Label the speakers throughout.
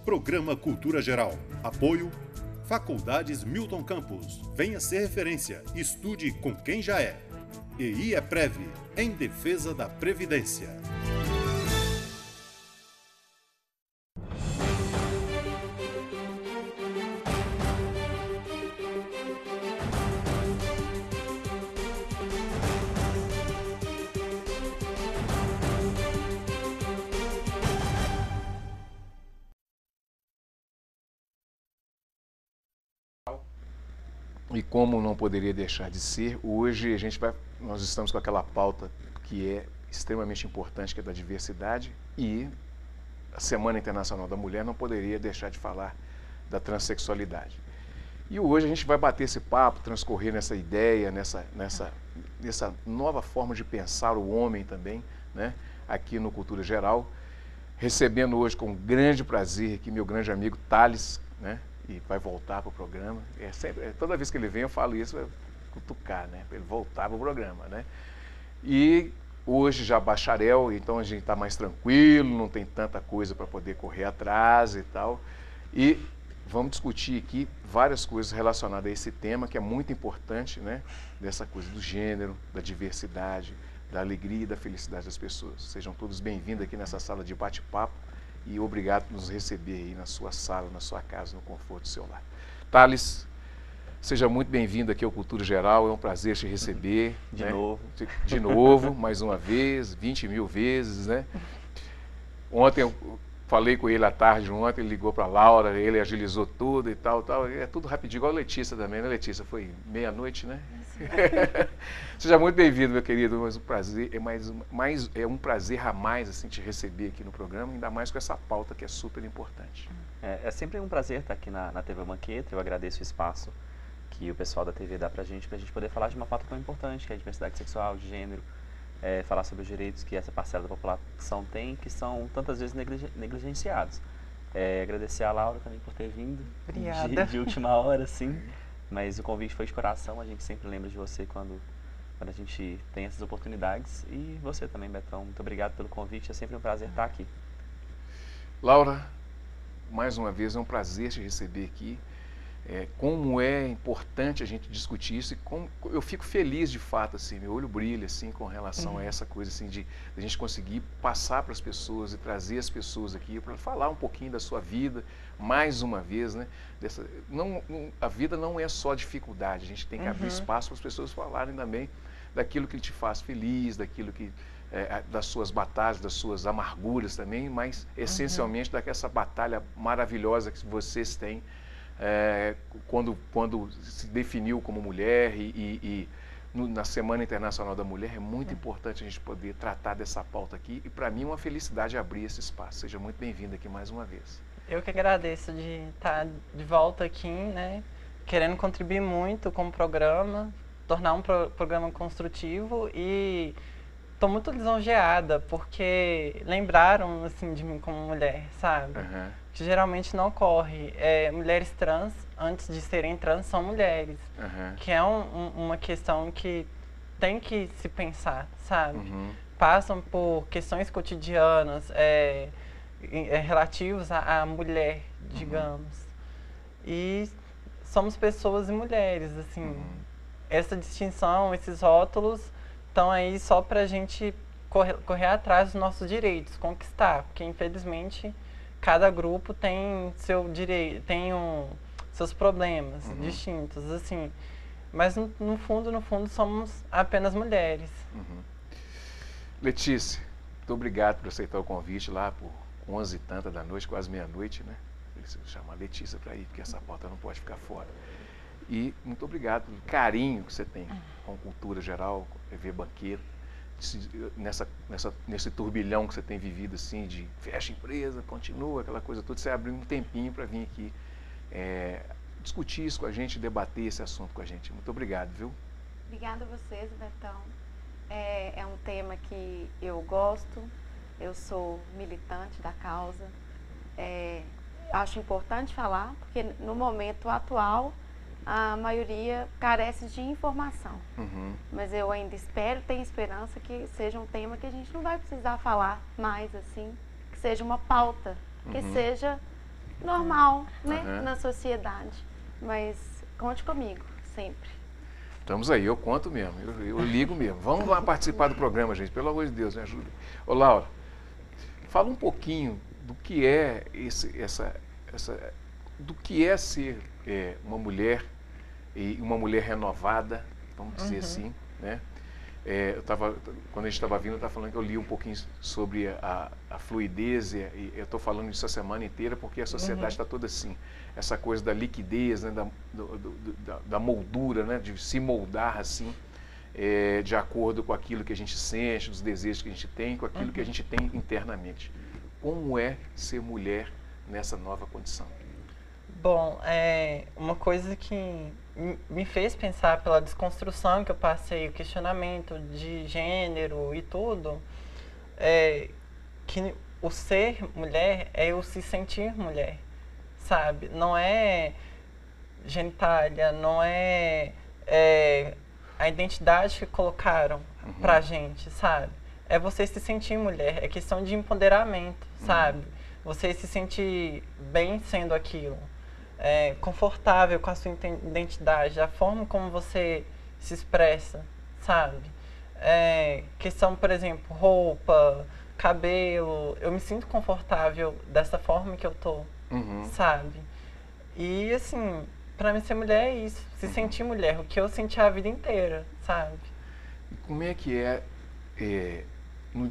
Speaker 1: Programa Cultura Geral. Apoio Faculdades Milton Campos. Venha ser referência. Estude com quem já é. E IEPREV, em defesa da Previdência.
Speaker 2: E como não poderia deixar de ser, hoje nós estamos com aquela pauta que é extremamente importante, que é da diversidade, e a Semana Internacional da Mulher não poderia deixar de falar da transexualidade. E hoje a gente vai bater esse papo, transcorrer nessa ideia, nessa nova forma de pensar o homem também, né, aqui no Cultura Geral, recebendo hoje com grande prazer aqui meu grande amigo Thales, né, e vai voltar para o programa. Toda vez que ele vem eu falo isso, vai cutucar, né, para ele voltar para o programa, né. E hoje já bacharel, então a gente está mais tranquilo, não tem tanta coisa para poder correr atrás e tal. E vamos discutir aqui várias coisas relacionadas a esse tema, que é muito importante, né, dessa coisa do gênero, da diversidade, da alegria e da felicidade das pessoas. Sejam todos bem-vindos aqui nessa sala de bate-papo. E obrigado por nos receber aí na sua sala, na sua casa, no conforto do seu lar. Thales, seja muito bem-vindo aqui ao Cultura Geral, é um prazer te receber.
Speaker 3: De novo.
Speaker 2: De novo, mais uma vez, 20 mil vezes, né? Ontem eu falei com ele à tarde, ontem ele ligou para a Laura, ele agilizou tudo e tal. É tudo rapidinho, igual a Letícia também, né, Letícia? Foi meia-noite, né? Seja muito bem-vindo, meu querido, mas um prazer, é um prazer a mais assim, te receber aqui no programa, ainda mais com essa pauta que é super importante.
Speaker 3: É sempre um prazer estar aqui na TV Banqueta. Eu agradeço o espaço que o pessoal da TV dá pra gente poder falar de uma pauta tão importante, que é a diversidade sexual, de gênero, falar sobre os direitos que essa parcela da população tem, que são tantas vezes negligenciados. Agradecer a Laura também por ter vindo.
Speaker 4: Obrigada.
Speaker 3: De última hora, sim. Mas o convite foi de coração, a gente sempre lembra de você quando a gente tem essas oportunidades. E você também, Betão, muito obrigado pelo convite, é sempre um prazer estar aqui.
Speaker 2: Laura, mais uma vez é um prazer te receber aqui. Como é importante a gente discutir isso, e como eu fico feliz de fato, assim, meu olho brilha assim, com relação a essa coisa assim, de a gente conseguir passar para as pessoas e trazer as pessoas aqui para falar um pouquinho da sua vida, mais uma vez, né? A vida não é só dificuldade, a gente tem que abrir espaço para as pessoas falarem também daquilo que te faz feliz, daquilo que das suas batalhas, das suas amarguras também, mas essencialmente daquela batalha maravilhosa que vocês têm quando se definiu como mulher na Semana Internacional da Mulher. É muito importante a gente poder tratar dessa pauta aqui, e para mim é uma felicidade abrir esse espaço. Seja muito bem-vindo aqui mais uma vez.
Speaker 4: Eu que agradeço de estar de volta aqui, né, querendo contribuir muito com o programa, tornar um programa construtivo, e estou muito lisonjeada porque lembraram assim de mim como mulher, sabe? Que geralmente não ocorre. Mulheres trans, antes de serem trans, são mulheres. Que é uma questão que tem que se pensar, sabe? Passam por questões cotidianas relativas à mulher, digamos. E somos pessoas e mulheres, assim. Essa distinção, esses rótulos estão aí só pra gente correr atrás dos nossos direitos, conquistar. Porque, infelizmente, cada grupo tem seu direito, tem seus problemas distintos, assim. Mas no fundo, somos apenas mulheres.
Speaker 2: Letícia, muito obrigado por aceitar o convite lá por 11 e tanta da noite, quase meia-noite, né? Preciso chamar a Letícia para ir, porque essa pauta não pode ficar fora. E muito obrigado pelo carinho que você tem com a Cultura Geral, com a TV Banqueta, nesse turbilhão que você tem vivido, assim, de fecha a empresa, continua, aquela coisa toda. Você abriu um tempinho para vir aqui discutir isso com a gente, debater esse assunto com a gente. Muito obrigado, viu?
Speaker 5: Obrigada a vocês, Betão. É um tema que eu gosto, eu sou militante da causa. Acho importante falar, porque no momento atual, a maioria carece de informação. Mas eu ainda tenho esperança que seja um tema que a gente não vai precisar falar mais, assim, que seja uma pauta, que seja normal, né,
Speaker 2: Aham.
Speaker 5: na sociedade. Mas conte comigo, sempre.
Speaker 2: Estamos aí, eu conto mesmo, eu ligo mesmo. Vamos lá participar do programa, gente, pelo amor de Deus, me ajuda. Ô, Laura, fala um pouquinho do que é do que é ser uma mulher e uma mulher renovada, vamos dizer assim, né? Quando a gente estava vindo, eu estava falando que eu li um pouquinho sobre a fluidez, e eu estou falando isso a semana inteira porque a sociedade está toda assim. Essa coisa da liquidez, né, da moldura, né, de se moldar assim, de acordo com aquilo que a gente sente, dos desejos que a gente tem, com aquilo que a gente tem internamente. Como é ser mulher nessa nova condição?
Speaker 4: Bom, uma coisa que me fez pensar pela desconstrução que eu passei, o questionamento de gênero e tudo, é que o ser mulher é o se sentir mulher, sabe? Não é genitália, não é, a identidade que colocaram pra gente, sabe? É você se sentir mulher, é questão de empoderamento, sabe? Você se sentir bem sendo aquilo, confortável com a sua identidade, a forma como você se expressa, sabe? Questão, por exemplo, roupa, cabelo, eu me sinto confortável dessa forma que eu tô, sabe? E assim, pra mim ser mulher é isso, se sentir mulher, o que eu senti a vida inteira, sabe?
Speaker 2: E como é que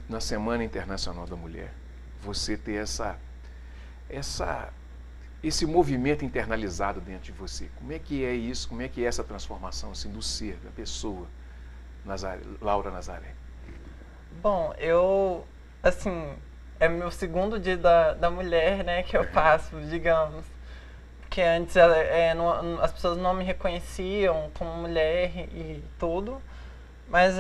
Speaker 2: na Semana Internacional da Mulher, você ter esse movimento internalizado dentro de você? Como é que é isso? Como é que é essa transformação assim, do ser, da pessoa, Laura Nazaré?
Speaker 4: Bom, assim, é meu segundo dia da mulher, né, que eu passo, digamos. Porque antes as pessoas não me reconheciam como mulher e tudo. Mas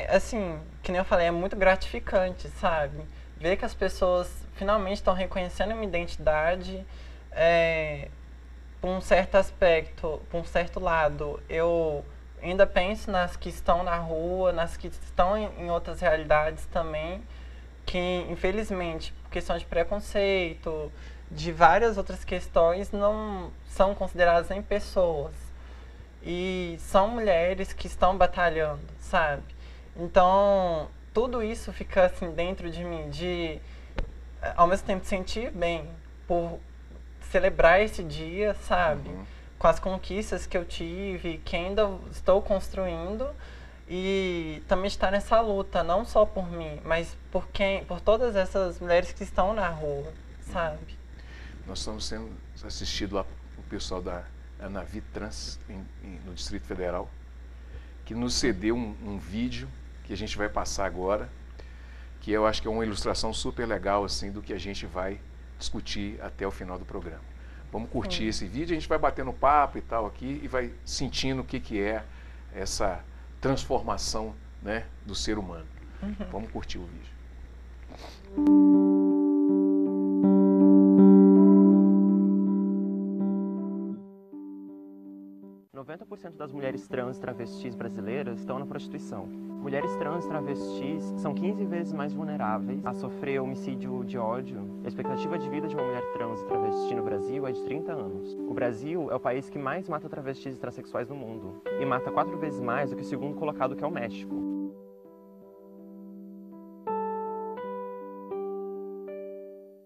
Speaker 4: assim, que nem eu falei, é muito gratificante, sabe? Ver que as pessoas finalmente estão reconhecendo a minha identidade, por um certo aspecto, por um certo lado. Eu ainda penso nas que estão na rua, nas que estão em outras realidades também, que infelizmente, por questão de preconceito, de várias outras questões, não são consideradas nem pessoas. E são mulheres que estão batalhando, sabe? Então, tudo isso fica assim dentro de mim, de ao mesmo tempo sentir bem por celebrar esse dia, sabe? Com as conquistas que eu tive, que ainda estou construindo, e também estar nessa luta, não só por mim, mas por todas essas mulheres que estão na rua, sabe?
Speaker 2: Nós estamos sendo assistidos lá o pessoal da Anavi Trans no Distrito Federal, que nos cedeu um vídeo que a gente vai passar agora, que eu acho que é uma ilustração super legal assim do que a gente vai discutir até o final do programa. Vamos curtir esse vídeo, a gente vai batendo papo e tal aqui e vai sentindo o que é essa transformação, né, do ser humano. Vamos curtir o vídeo.
Speaker 3: 90% das mulheres trans e travestis brasileiras estão na prostituição. Mulheres trans e travestis são 15 vezes mais vulneráveis a sofrer homicídio de ódio. A expectativa de vida de uma mulher trans e travesti no Brasil é de 30 anos. O Brasil é o país que mais mata travestis e transexuais no mundo, e mata 4 vezes mais do que o segundo colocado, que é o México.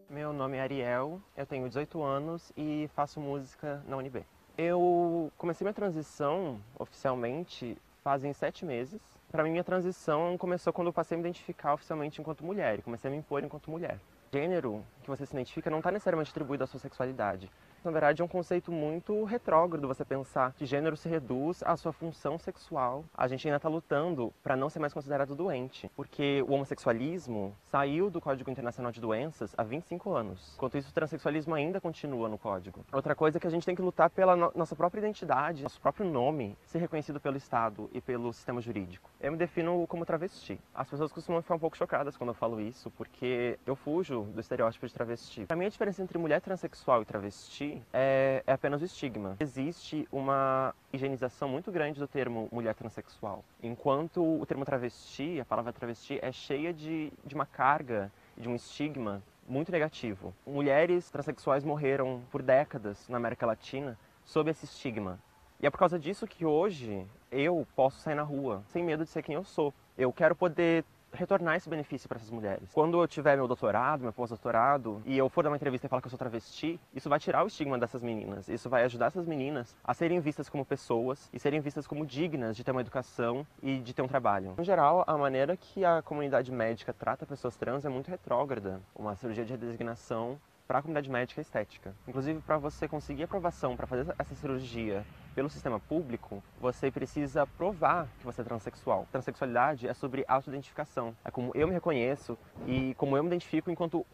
Speaker 3: Meu nome é Ariel, eu tenho 18 anos e faço música na UNB. Eu comecei minha transição oficialmente fazem 7 meses. Para mim, minha transição começou quando eu passei a me identificar oficialmente enquanto mulher, e comecei a me impor enquanto mulher. O gênero que você se identifica não está necessariamente atribuído à sua sexualidade. Na verdade, é um conceito muito retrógrado você pensar que gênero se reduz à sua função sexual. A gente ainda está lutando para não ser mais considerado doente, porque o homossexualismo saiu do Código Internacional de Doenças há 25 anos. Enquanto isso, o transexualismo ainda continua no código. Outra coisa é que a gente tem que lutar pela nossa própria identidade, nosso próprio nome ser reconhecido pelo Estado e pelo sistema jurídico. Eu me defino como travesti. As pessoas costumam ficar um pouco chocadas quando eu falo isso, porque eu fujo do estereótipo de travesti. Para mim, a diferença entre mulher transexual e travesti é apenas o estigma. Existe uma higienização muito grande do termo mulher transexual, enquanto o termo travesti, a palavra travesti, é cheia de uma carga, de um estigma
Speaker 6: muito negativo. Mulheres transexuais morreram por décadas na América Latina sob esse estigma. E é por causa disso que hoje eu posso sair na rua sem medo de ser quem eu sou. Eu quero poder retornar esse benefício para essas mulheres. Quando eu tiver meu doutorado, meu pós-doutorado, e eu for dar uma entrevista e falar que eu sou travesti, isso vai tirar o estigma dessas meninas. Isso vai ajudar essas meninas a serem vistas como pessoas e serem vistas como dignas de ter uma educação e de ter um trabalho. Em geral, a maneira que a comunidade médica trata pessoas trans é muito retrógrada. Uma cirurgia de redesignação para a comunidade médica e estética. Inclusive, para você conseguir aprovação para fazer essa cirurgia pelo sistema público, você precisa provar que você é transexual. Transsexualidade é sobre autoidentificação. É como eu me reconheço e como eu me identifico enquanto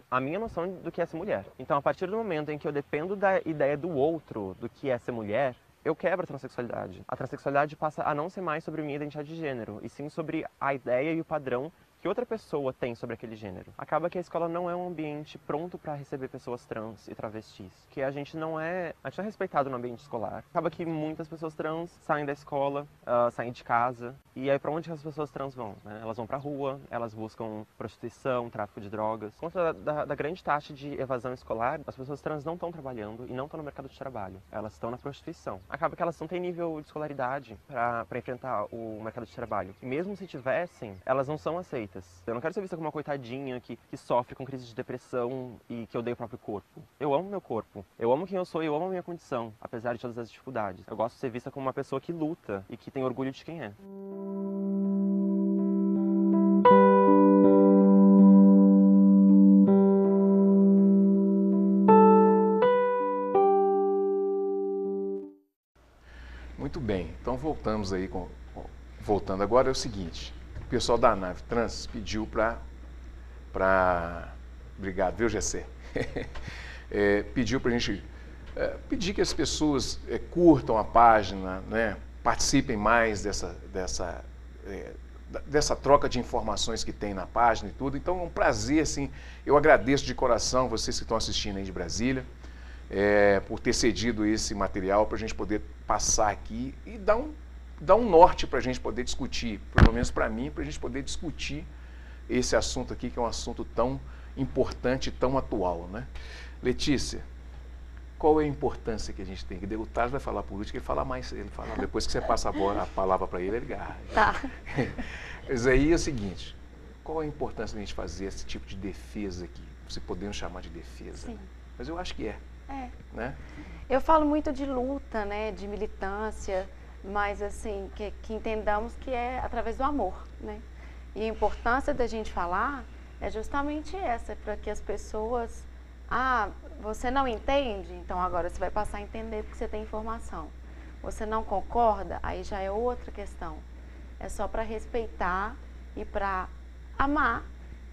Speaker 6: a minha noção do que é ser mulher. Então, a partir do momento em que eu dependo da ideia do outro, do que é ser mulher, eu quebro a transexualidade. A transexualidade passa a não ser mais sobre minha identidade de gênero, e sim sobre a ideia e o padrão que outra pessoa tem sobre aquele gênero. Acaba que a escola não é um ambiente pronto para receber pessoas trans e travestis, que a gente não é respeitado no ambiente escolar. Acaba que muitas pessoas trans saem da escola, saem de casa, e aí para onde as pessoas trans vão? Né? Elas vão para a rua, elas buscam prostituição, tráfico de drogas. Por conta da grande taxa de evasão escolar, as pessoas trans não estão trabalhando e não estão no mercado de trabalho. Elas estão na prostituição. Acaba que elas não têm nível de escolaridade para enfrentar o mercado de trabalho. E mesmo se tivessem, elas não são aceitas. Eu não quero ser vista como uma coitadinha que sofre com crise de depressão e que odeia o próprio corpo. Eu amo meu corpo, eu amo quem eu sou e eu amo a minha condição, apesar de todas as dificuldades. Eu gosto de ser vista como uma pessoa que luta e que tem orgulho de quem é.
Speaker 2: Muito bem, então voltamos aí voltando agora é o seguinte. O pessoal da Nave Trans pediu para obrigado, viu, Gessé? Pediu para a gente pedir que as pessoas curtam a página, né? Participem mais dessa troca de informações que tem na página e tudo. Então é um prazer, assim, eu agradeço de coração vocês que estão assistindo aí de Brasília, por ter cedido esse material para a gente poder passar aqui e dar um norte para a gente poder discutir, pelo menos para mim, para a gente poder discutir esse assunto aqui, que é um assunto tão importante e tão atual, né? Letícia, qual é a importância que a gente tem? O Taz vai falar política, ele fala mais, depois que você passa a palavra para ele garra.
Speaker 5: Tá.
Speaker 2: Mas aí é o seguinte, qual é a importância da gente fazer esse tipo de defesa aqui? Se podemos chamar de defesa.
Speaker 5: Sim.
Speaker 2: Mas eu acho que é. Né?
Speaker 5: Eu falo muito de luta, né, de militância, mas assim, que entendamos que é através do amor, né? E a importância da gente falar é justamente essa, para que as pessoas, você não entende, então agora você vai passar a entender porque você tem informação. Você não concorda, aí já é outra questão. É só para respeitar e para amar,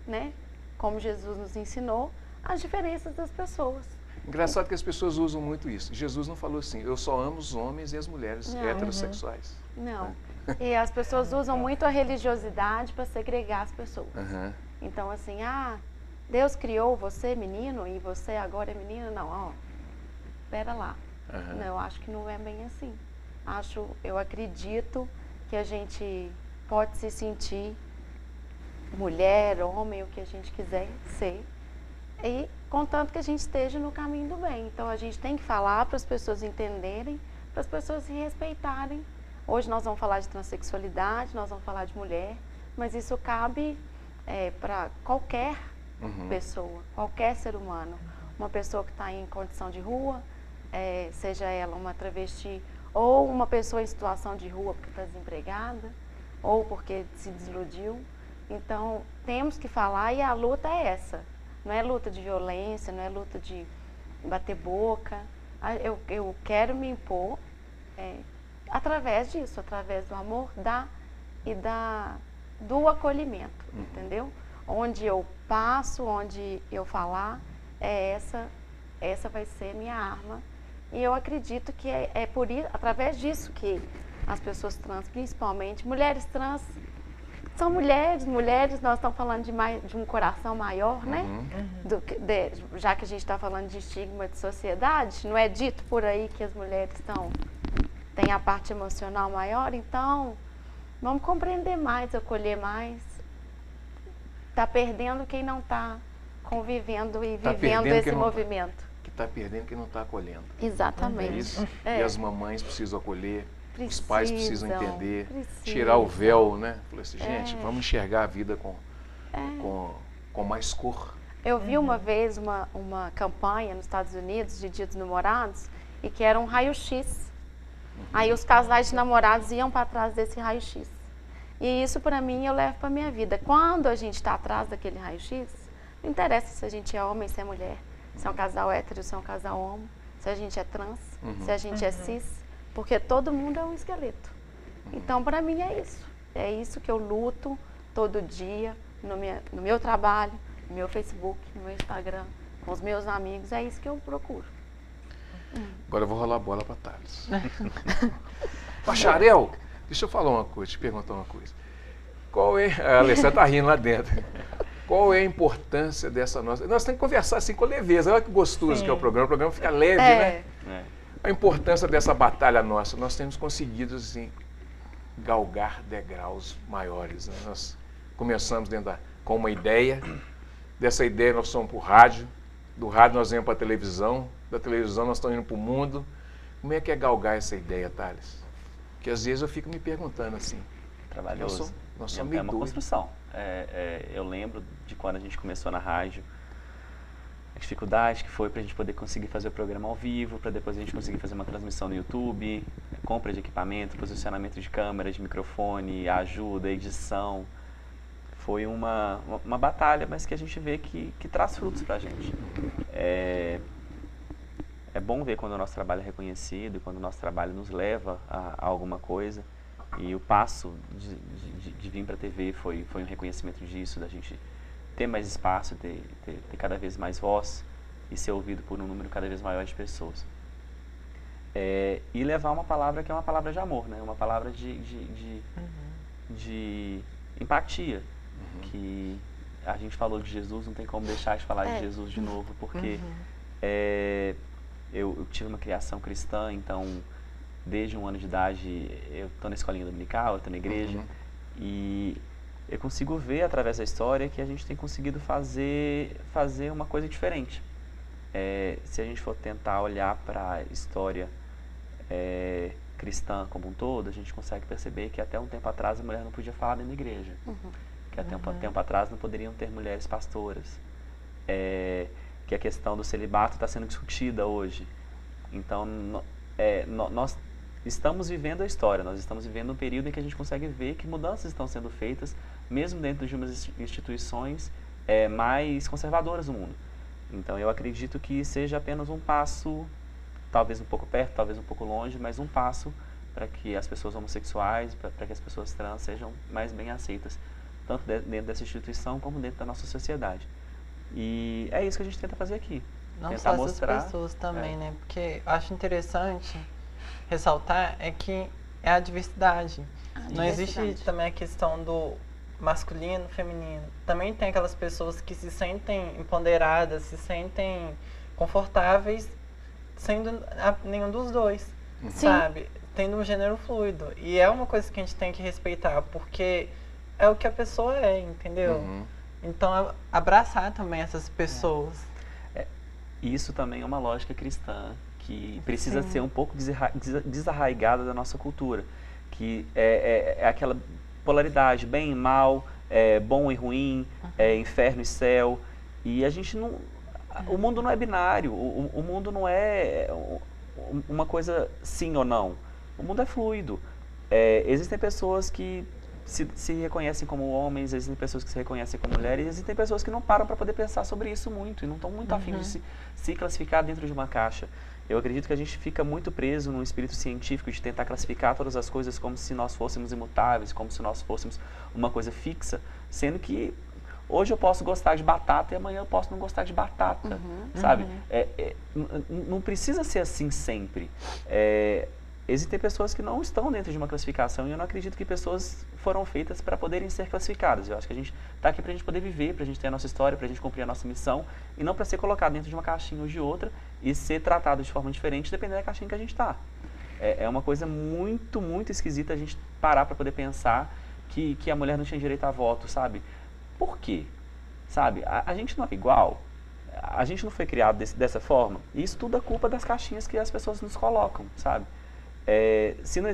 Speaker 5: né? Como Jesus nos ensinou, as diferenças das pessoas.
Speaker 2: Engraçado que as pessoas usam muito isso. Jesus não falou assim, eu só amo os homens e as mulheres heterossexuais.
Speaker 5: Não. E as pessoas usam muito a religiosidade para segregar as pessoas. Então, assim, Deus criou você menino e você agora é menina. Não, espera lá. Não, eu acho que não é bem assim. Eu acredito que a gente pode se sentir mulher, homem, o que a gente quiser ser. E contanto que a gente esteja no caminho do bem. Então a gente tem que falar para as pessoas entenderem, para as pessoas se respeitarem. Hoje nós vamos falar de transexualidade, nós vamos falar de mulher, mas isso cabe para qualquer pessoa, qualquer ser humano. Uma pessoa que está em condição de rua, seja ela uma travesti ou uma pessoa em situação de rua porque está desempregada ou porque se desiludiu. Então temos que falar e a luta é essa. Não é luta de violência, não é luta de bater boca. Eu quero me impor através disso, através do amor do acolhimento, entendeu? Onde eu passo, onde eu falar, essa vai ser minha arma. E eu acredito que através disso que as pessoas trans, principalmente mulheres trans, são mulheres, nós estamos falando de um coração maior, né? Já que a gente está falando de estigma de sociedade, não é dito por aí que as mulheres têm a parte emocional maior, então vamos compreender mais, acolher mais. Está perdendo quem não está convivendo e
Speaker 2: Tá
Speaker 5: vivendo
Speaker 2: perdendo
Speaker 5: esse
Speaker 2: quem não-
Speaker 5: movimento.
Speaker 2: Que está perdendo quem não está acolhendo.
Speaker 5: Exatamente.
Speaker 2: É isso?
Speaker 5: É.
Speaker 2: E as mamães precisam acolher, os pais precisam entender,
Speaker 5: precisam.
Speaker 2: tirar o véu, né? Falei assim, gente,
Speaker 5: É.
Speaker 2: vamos enxergar a vida com mais cor.
Speaker 5: Eu vi uma vez uma campanha nos Estados Unidos de Dia dos Namorados e que era um raio-x. Aí os casais de namorados iam para trás desse raio-x. E isso para mim eu levo para minha vida. Quando a gente está atrás daquele raio-x, não interessa se a gente é homem, se é mulher, se é um casal hétero, se é um casal homo, se a gente é trans, se a gente é cis, porque todo mundo é um esqueleto. Então para mim é isso. É isso que eu luto todo dia no meu trabalho, no meu Facebook, no meu Instagram, com os meus amigos, é isso que eu procuro.
Speaker 2: Agora eu vou rolar a bola para Thales. Bacharel, deixa eu falar uma coisa, te perguntar uma coisa. Qual é... A Alessandra está rindo lá dentro. Qual é a importância dessa nossa... Nós temos que conversar assim com leveza. Olha que gostoso que é o programa fica leve, né?
Speaker 3: É.
Speaker 2: A importância dessa batalha nossa. Nós temos conseguido, assim, galgar degraus maiores. Né? Nós começamos com uma ideia, dessa ideia nós fomos para o rádio, do rádio nós viemos para a televisão, da televisão nós estamos indo para o mundo. Como é que é galgar essa ideia, Thales? Porque às vezes eu fico me perguntando assim.
Speaker 3: Trabalhoso.
Speaker 2: Nós somos
Speaker 3: É
Speaker 2: meio
Speaker 3: uma
Speaker 2: doidos.
Speaker 3: construção. Eu lembro de quando a gente começou na rádio, a dificuldade que foi para a gente poder conseguir fazer o programa ao vivo, para depois a gente conseguir fazer uma transmissão no YouTube, compra de equipamento, posicionamento de câmera, de microfone, ajuda, edição. Foi uma batalha, mas que a gente vê que traz frutos para a gente. É bom ver quando o nosso trabalho é reconhecido, quando o nosso trabalho nos leva a alguma coisa. E o passo de vir para a TV foi um reconhecimento disso, da gente ter mais espaço, ter cada vez mais voz e ser ouvido por um número cada vez maior de pessoas. E levar uma palavra que é uma palavra de amor, né? Uma palavra de empatia. Que a gente falou de Jesus, não tem como deixar de falar de Jesus de novo, porque eu tive uma criação cristã, então desde 1 ano de idade eu estou na escolinha dominical, eu estou na igreja, e eu consigo ver através da história que a gente tem conseguido fazer uma coisa diferente. Se a gente for tentar olhar para a história cristã como um todo, a gente consegue perceber que até um tempo atrás a mulher não podia falar dentro da igreja, que até um tempo atrás não poderiam ter mulheres pastoras, que a questão do celibato está sendo discutida hoje. Então, nós estamos vivendo a história, nós estamos vivendo um período em que a gente consegue ver que mudanças estão sendo feitas, mesmo dentro de umas instituições mais conservadoras do mundo. Então, eu acredito que seja apenas um passo, talvez um pouco perto, talvez um pouco longe, mas um passo para que as pessoas homossexuais, para que as pessoas trans sejam mais bem aceitas, tanto dentro dessa instituição como dentro da nossa sociedade. E é isso que a gente tenta fazer aqui.
Speaker 4: Não
Speaker 3: tentar
Speaker 4: só essas
Speaker 3: mostrar
Speaker 4: pessoas também, né? Porque eu acho interessante ressaltar que é a diversidade. Não existe também a questão do masculino, feminino. Também tem aquelas pessoas que se sentem empoderadas, se sentem confortáveis sendo nenhum dos dois, sabe? Tendo um gênero fluido. E é uma coisa que a gente tem que respeitar, porque é o que a pessoa é, entendeu? Então, abraçar também essas pessoas.
Speaker 3: Isso também é uma lógica cristã que precisa ser um pouco desarraigada da nossa cultura, que é aquela polaridade, bem e mal, bom e ruim, inferno e céu, e a gente não... O mundo não é binário, o mundo não é uma coisa sim ou não, o mundo é fluido. Existem pessoas que se reconhecem como homens, existem pessoas que se reconhecem como mulheres, e existem pessoas que não param para poder pensar sobre isso muito, e não estão muito afim de se classificar dentro de uma caixa. Eu acredito que a gente fica muito preso num espírito científico de tentar classificar todas as coisas como se nós fôssemos imutáveis, como se nós fôssemos uma coisa fixa, sendo que hoje eu posso gostar de batata e amanhã eu posso não gostar de batata, sabe? Não precisa ser assim sempre. Existem pessoas que não estão dentro de uma classificação e eu não acredito que pessoas foram feitas para poderem ser classificadas. Eu acho que a gente está aqui para a gente poder viver, para a gente ter a nossa história, para a gente cumprir a nossa missão e não para ser colocado dentro de uma caixinha ou de outra e ser tratado de forma diferente dependendo da caixinha que a gente está. É uma coisa muito, muito esquisita a gente parar para poder pensar que a mulher não tinha direito a voto, sabe? Por quê? sabe? A gente não é igual, a gente não foi criado dessa forma. E isso tudo é culpa das caixinhas que as pessoas nos colocam, sabe? Se não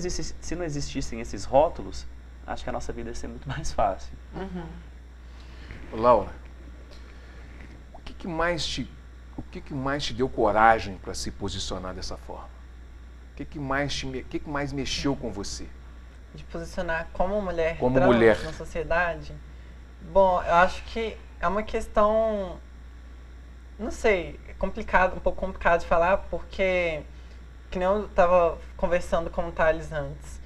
Speaker 3: existissem esses rótulos, acho que a nossa vida ia ser muito mais fácil.
Speaker 2: Laura, o que mais te deu coragem para se posicionar dessa forma? O que mais mexeu com você?
Speaker 4: De posicionar como mulher
Speaker 2: Como
Speaker 4: trans
Speaker 2: mulher.
Speaker 4: na sociedade? Bom, eu acho que é uma questão, não sei, complicado, um pouco complicado de falar, porque, que nem eu estava conversando com o Thales antes,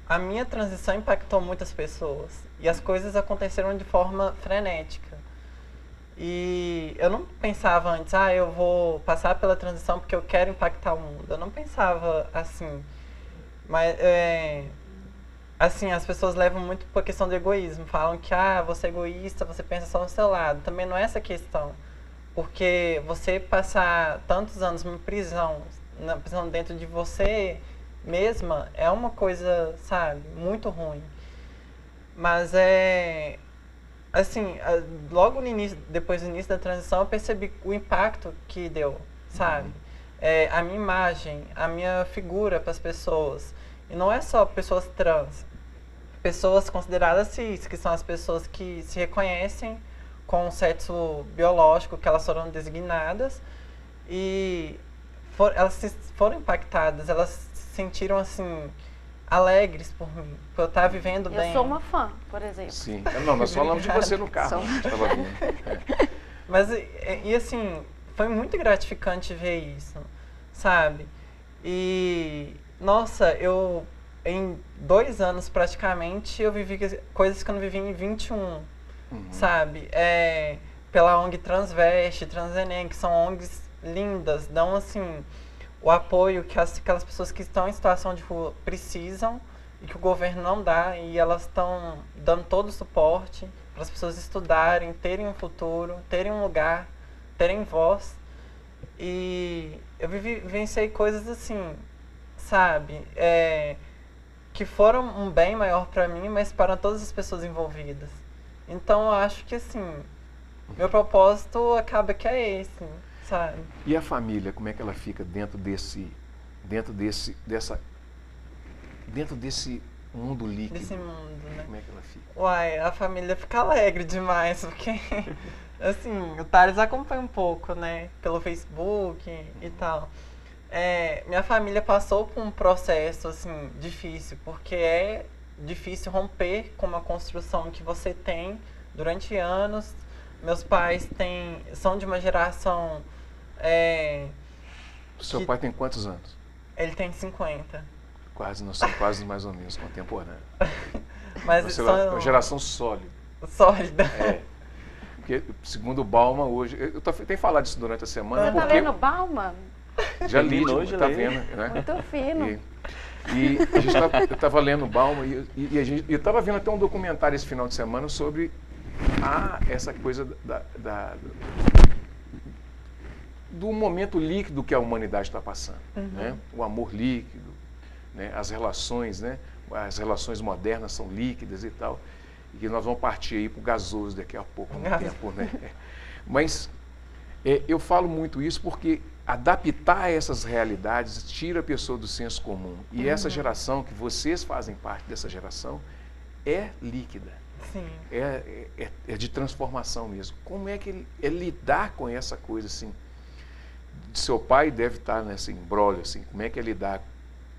Speaker 4: a minha transição impactou muitas pessoas e as coisas aconteceram de forma frenética. E eu não pensava antes, eu vou passar pela transição porque eu quero impactar o mundo. Eu não pensava assim. Mas, assim, as pessoas levam muito por questão do egoísmo. Falam que, você é egoísta, você pensa só no seu lado. Também não é essa questão. Porque você passar tantos anos numa prisão dentro de você mesma, é uma coisa, sabe, muito ruim. Mas assim, logo no início, depois do início da transição, eu percebi o impacto que deu, sabe? A minha imagem, a minha figura para as pessoas. E não é só pessoas trans, pessoas consideradas cis, que são as pessoas que se reconhecem com o sexo biológico que elas foram designadas e elas foram impactadas, elas se sentiram assim alegres por mim, por eu estar vivendo bem.
Speaker 5: Eu sou uma fã, por exemplo.
Speaker 2: Sim. Não, nós falamos de você no carro. Estava vendo.
Speaker 4: Mas, e assim, foi muito gratificante ver isso, sabe? E, nossa, em 2 anos praticamente, eu vivi coisas que eu não vivi em 21, sabe? Pela ONG Transveste, Transenem, que são ONGs lindas, dão, assim, o apoio que aquelas pessoas que estão em situação de rua precisam e que o governo não dá, e elas estão dando todo o suporte para as pessoas estudarem, terem um futuro, terem um lugar, terem voz. E eu vivenciei coisas assim, sabe, que foram um bem maior para mim, mas para todas as pessoas envolvidas. Então eu acho que assim, meu propósito acaba que é esse, sabe?
Speaker 2: E a família, como é que ela fica dentro desse mundo líquido?
Speaker 4: Desse mundo, né?
Speaker 2: Como é que ela fica?
Speaker 4: Uai, a família fica alegre demais, porque, assim, o Thales acompanha um pouco, né, pelo Facebook e tal. Minha família passou por um processo, assim, difícil, porque é difícil romper com uma construção que você tem durante anos. Meus pais são de uma geração...
Speaker 2: Seu pai tem quantos anos?
Speaker 4: Ele tem 50.
Speaker 2: Nós somos quase mais ou menos contemporâneos.
Speaker 4: Mas
Speaker 2: Você é uma geração sólida.
Speaker 4: Sólida.
Speaker 2: Porque, segundo o Bauman, hoje... Eu tenho falado isso durante a semana.
Speaker 5: Você
Speaker 2: porque
Speaker 5: tá lendo Bauman?
Speaker 2: Já li,
Speaker 3: hoje,
Speaker 2: tá vendo, né?
Speaker 5: Muito fino.
Speaker 2: E eu estava lendo Bauman e eu estava vendo até um documentário esse final de semana sobre essa coisa do momento líquido que a humanidade está passando, né? O amor líquido, né? As relações, né? As relações modernas são líquidas e tal, e que nós vamos partir aí para o gasoso daqui a pouco, no tempo, né? Mas eu falo muito isso porque adaptar a essas realidades tira a pessoa do senso comum. E essa geração, que vocês fazem parte dessa geração, é líquida.
Speaker 4: Sim.
Speaker 2: É de transformação mesmo. Como é que é lidar com essa coisa assim? Seu pai deve estar nesse imbróglio assim. Como é que é lidar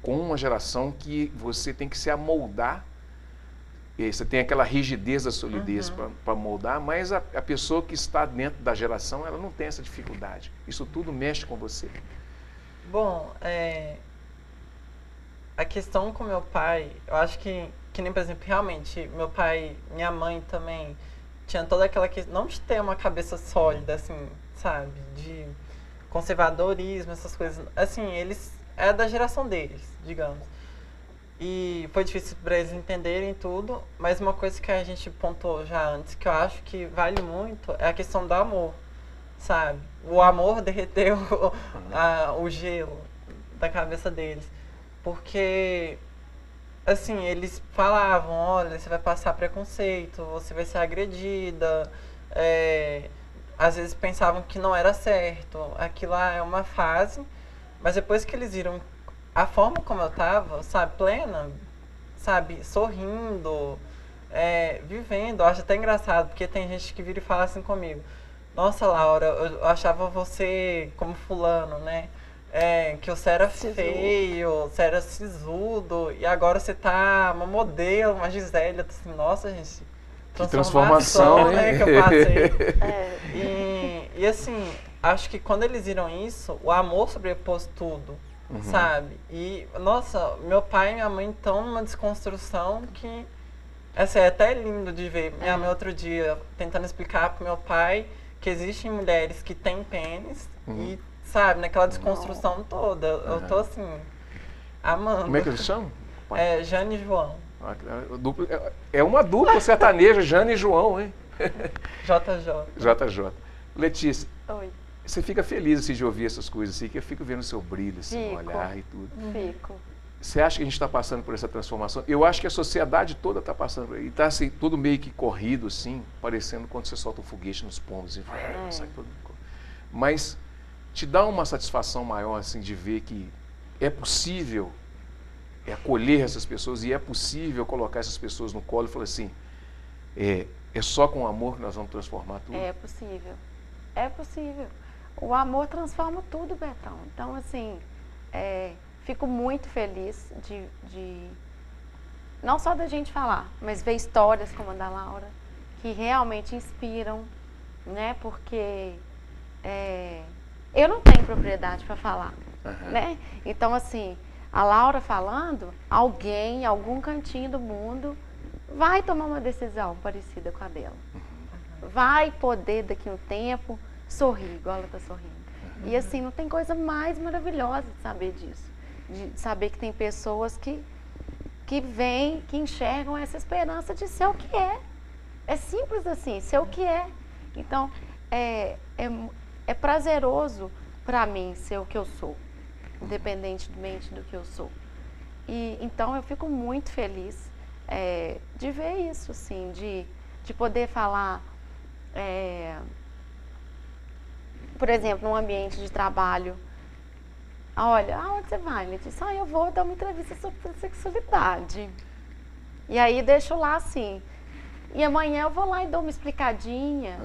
Speaker 2: com uma geração que você tem que se amoldar? Você tem aquela rigidez da solidez para moldar, mas a pessoa que está dentro da geração, ela não tem essa dificuldade. Isso tudo mexe com você.
Speaker 4: Bom, a questão com meu pai, eu acho que nem, por exemplo, realmente, meu pai, minha mãe também, tinha toda aquela questão, não de ter uma cabeça sólida, assim, sabe, de conservadorismo, essas coisas, assim, eles, é da geração deles, digamos. E foi difícil para eles entenderem tudo, mas uma coisa que a gente pontuou já antes, que eu acho que vale muito, é a questão do amor, sabe? O amor derreteu o gelo da cabeça deles. Porque, assim, eles falavam, olha, você vai passar preconceito, você vai ser agredida. Às vezes pensavam que não era certo. Aquilo lá é uma fase, mas depois que eles viram a forma como eu tava, sabe, plena, sabe, sorrindo, vivendo. Eu acho até engraçado, porque tem gente que vira e fala assim comigo, nossa, Laura, eu achava você como fulano, né? Que você era feio, você era sisudo, e agora você tá uma modelo, uma Gisele. Eu tô assim, nossa, gente,
Speaker 2: que transformação,
Speaker 4: né, que eu passei. E assim, acho que quando eles viram isso, o amor sobrepôs tudo, sabe? E, nossa, meu pai e minha mãe estão numa desconstrução que, assim, é até lindo de ver. Minha mãe outro dia tentando explicar pro meu pai que existem mulheres que têm pênis e, sabe, naquela desconstrução toda. Eu tô assim, amando.
Speaker 2: Como é que eles chamam?
Speaker 4: Jane e João.
Speaker 2: É uma dupla sertaneja, Jane e João, hein?
Speaker 4: JJ.
Speaker 2: JJ. Letícia,
Speaker 5: Oi.
Speaker 2: você fica feliz assim, de ouvir essas coisas assim, que eu fico vendo o seu brilho, assim, no olhar e tudo.
Speaker 5: Fico.
Speaker 2: Você acha que a gente está passando por essa transformação? Eu acho que a sociedade toda está passando por aí. Está assim, tudo meio que corrido, assim, parecendo quando você solta um foguete nos pombos. Assim, sai todo mundo. Mas te dá uma satisfação maior, assim, de ver que é possível acolher essas pessoas e é possível colocar essas pessoas no colo e falar assim, é só com o amor que nós vamos transformar tudo?
Speaker 5: É possível. É possível. O amor transforma tudo, Betão. Então, assim, fico muito feliz de não só da gente falar, mas ver histórias como a da Laura, que realmente inspiram, né? Porque eu não tenho propriedade para falar, né? Então, assim, a Laura falando, alguém, em algum cantinho do mundo, vai tomar uma decisão parecida com a dela. Vai poder, daqui a um tempo, sorrir, igual ela está sorrindo. E assim, não tem coisa mais maravilhosa de saber disso. De saber que tem pessoas que vêm, que enxergam essa esperança de ser o que é. É simples assim, ser o que é. Então, é prazeroso para mim ser o que eu sou, independentemente do que eu sou. E então eu fico muito feliz de ver isso, assim, de poder falar, por exemplo, num ambiente de trabalho. Olha, aonde você vai, Letícia? Eu vou dar uma entrevista sobre sexualidade. E aí deixo lá assim. E amanhã eu vou lá e dou uma explicadinha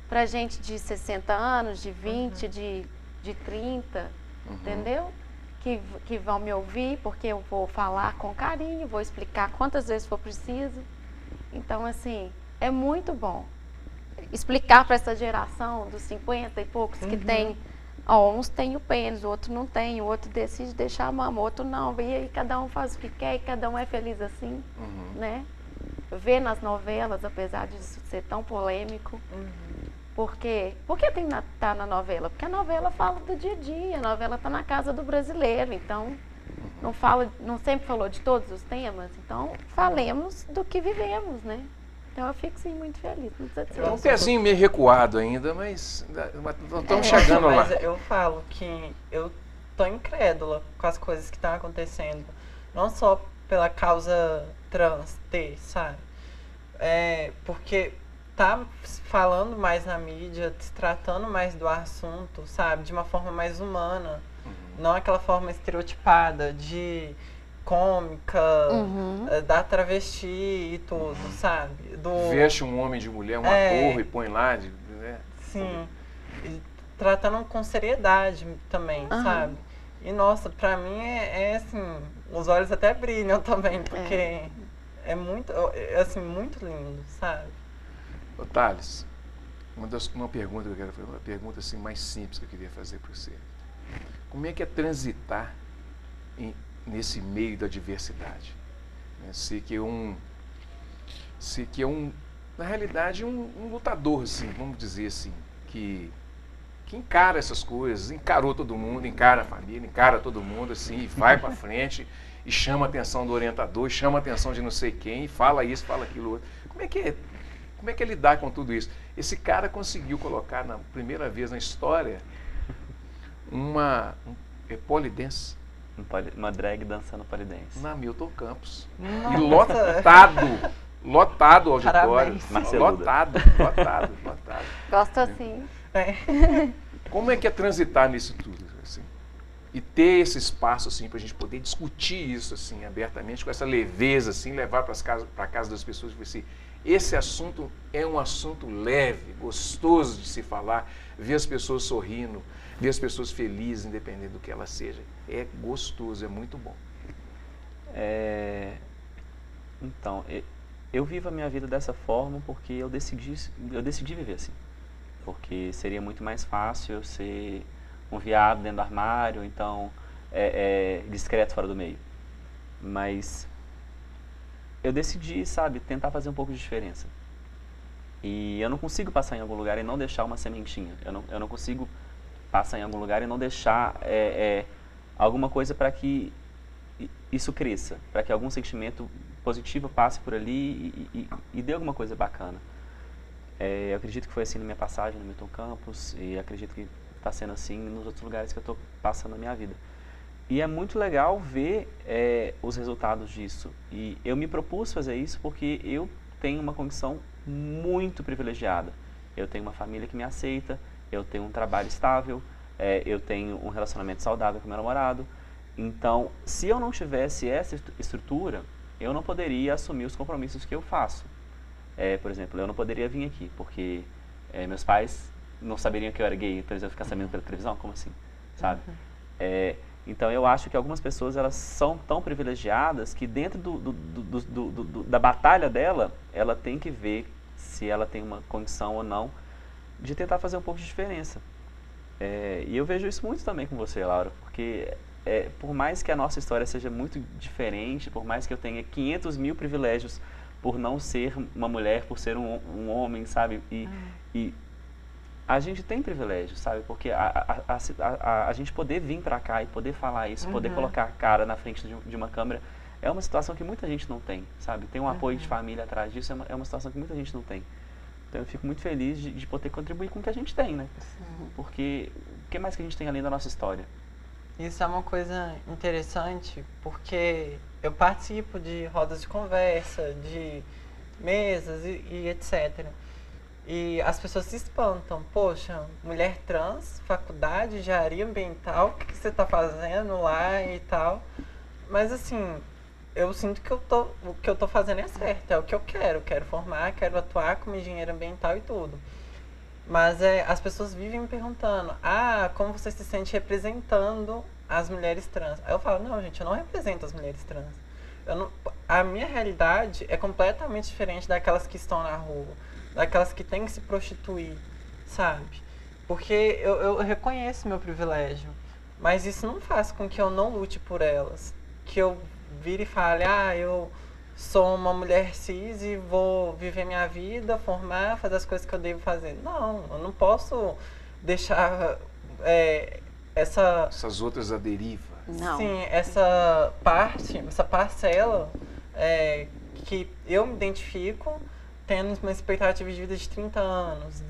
Speaker 5: pra gente de 60 anos, de 20, de 30, entendeu? Que vão me ouvir, porque eu vou falar com carinho, vou explicar quantas vezes for preciso. Então, assim, é muito bom explicar para essa geração dos 50 e poucos que tem, uns tem o pênis, o outro não tem, o outro decide deixar a mama, o outro não. E aí cada um faz o que quer e cada um é feliz assim, né? Ver nas novelas, apesar disso ser tão polêmico. Por que tem que estar na novela? Porque a novela fala do dia a dia, a novela está na casa do brasileiro, então não sempre falou de todos os temas, então falemos do que vivemos, né? Então eu fico sim muito feliz, muito satisfeita.
Speaker 2: É um pezinho meio recuado ainda, mas estamos chegando lá.
Speaker 4: Mas eu falo que eu tô incrédula com as coisas que estão acontecendo, não só pela causa trans ter, sabe? Porque tá falando mais na mídia, se tratando mais do assunto, sabe? De uma forma mais humana, não aquela forma estereotipada de cômica, da travesti e tudo, sabe?
Speaker 2: Veste um homem de mulher, um ator e põe lá, né?
Speaker 4: Sim, e tratando com seriedade também, sabe? E nossa, pra mim assim, os olhos até brilham também, porque é muito, assim, muito lindo, sabe?
Speaker 2: Ô, Thales, uma pergunta que eu quero fazer, uma pergunta assim mais simples que eu queria fazer para você. Como é que é transitar nesse meio da diversidade? Ser que é na realidade, um lutador, assim, vamos dizer assim, que encara essas coisas, encarou todo mundo, encara a família, encara todo mundo, assim, e vai para frente, e chama a atenção do orientador, e chama a atenção de não sei quem, e fala isso, fala aquilo outro. Como é que é lidar com tudo isso? Esse cara conseguiu colocar, na primeira vez na história, polidense.
Speaker 3: Uma drag dançando polidense.
Speaker 2: Na Milton Campos.
Speaker 4: Nossa.
Speaker 2: E lotado o auditório.
Speaker 4: Parabéns.
Speaker 2: Lotado.
Speaker 5: Gosto assim.
Speaker 2: Como é que é transitar nisso tudo, assim? E ter esse espaço, assim, para a gente poder discutir isso, assim, abertamente, com essa leveza, assim, levar para casa das pessoas e ver se esse assunto é um assunto leve, gostoso de se falar, ver as pessoas sorrindo, ver as pessoas felizes, independente do que ela seja. É gostoso, é muito bom.
Speaker 3: Então, eu vivo a minha vida dessa forma porque eu decidi viver assim. Porque seria muito mais fácil eu ser um viado dentro do armário, então discreto fora do meio. Mas eu decidi, sabe, tentar fazer um pouco de diferença. E eu não consigo passar em algum lugar e não deixar uma sementinha. Eu não consigo passar em algum lugar e não deixar alguma coisa para que isso cresça, para que algum sentimento positivo passe por ali e dê alguma coisa bacana. Eu acredito que foi assim na minha passagem no Milton Campos e acredito que está sendo assim nos outros lugares que eu estou passando na minha vida. E é muito legal ver os resultados disso. E eu me propus fazer isso porque eu tenho uma condição muito privilegiada. Eu tenho uma família que me aceita, eu tenho um trabalho estável, eu tenho um relacionamento saudável com meu namorado. Então, se eu não tivesse essa estrutura, eu não poderia assumir os compromissos que eu faço. Por exemplo, eu não poderia vir aqui, porque meus pais não saberiam que eu era gay, então eles iam ficar sabendo pela televisão, como assim, sabe? Então eu acho que algumas pessoas elas são tão privilegiadas que dentro da batalha dela, ela tem que ver se ela tem uma condição ou não de tentar fazer um pouco de diferença. E eu vejo isso muito também com você, Laura, porque por mais que a nossa história seja muito diferente, por mais que eu tenha 500 mil privilégios por não ser uma mulher, por ser um homem, sabe? E a gente tem privilégio, sabe? Porque a gente poder vir pra cá e poder falar isso, poder colocar a cara na frente de uma câmera, é uma situação que muita gente não tem, sabe? Tem um apoio de família atrás disso, é uma situação que muita gente não tem. Então eu fico muito feliz de poder contribuir com o que a gente tem, né? Porque o que mais que a gente tem além da nossa história?
Speaker 4: Isso é uma coisa interessante, porque eu participo de rodas de conversa, de mesas e etc. E as pessoas se espantam. Poxa, mulher trans, faculdade, engenharia ambiental, o que você está fazendo lá e tal? Mas assim, eu sinto que o que eu tô fazendo é certo, é o que eu quero formar, quero atuar como engenheiro ambiental e tudo. Mas as pessoas vivem me perguntando, como você se sente representando as mulheres trans? Aí eu falo, não, gente, eu não represento as mulheres trans. A minha realidade é completamente diferente daquelas que estão na rua, daquelas que têm que se prostituir, sabe? Porque eu reconheço meu privilégio, mas isso não faz com que eu não lute por elas. Que eu vire e fale, eu sou uma mulher cis e vou viver minha vida, formar, fazer as coisas que eu devo fazer. Não, eu não posso deixar
Speaker 2: essas outras à deriva.
Speaker 5: Não.
Speaker 4: Sim, essa parcela que eu me identifico tendo uma expectativa de vida de 30 anos,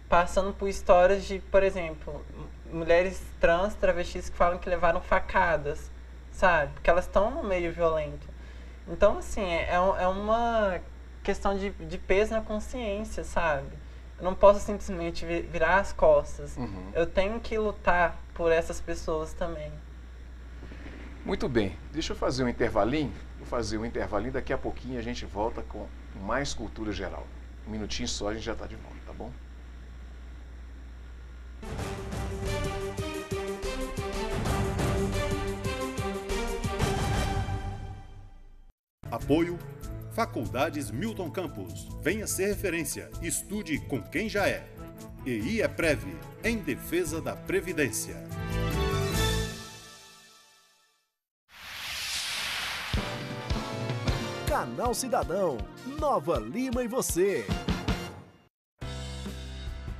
Speaker 4: passando por histórias de, por exemplo, mulheres trans, travestis que falam que levaram facadas, sabe? Porque elas estão no meio violento. Então, assim, é uma questão de peso na consciência, sabe? Eu não posso simplesmente virar as costas. Eu tenho que lutar por essas pessoas também.
Speaker 2: Muito bem. Deixa eu fazer um intervalinho. Vou fazer um intervalinho. Daqui a pouquinho a gente volta com mais cultura geral. Um minutinho só, a gente já está de volta, tá bom?
Speaker 1: Apoio Faculdades Milton Campos. Venha ser referência. Estude com quem já é. EI é Prev, em defesa da Previdência.
Speaker 7: Canal Cidadão, Nova Lima e você.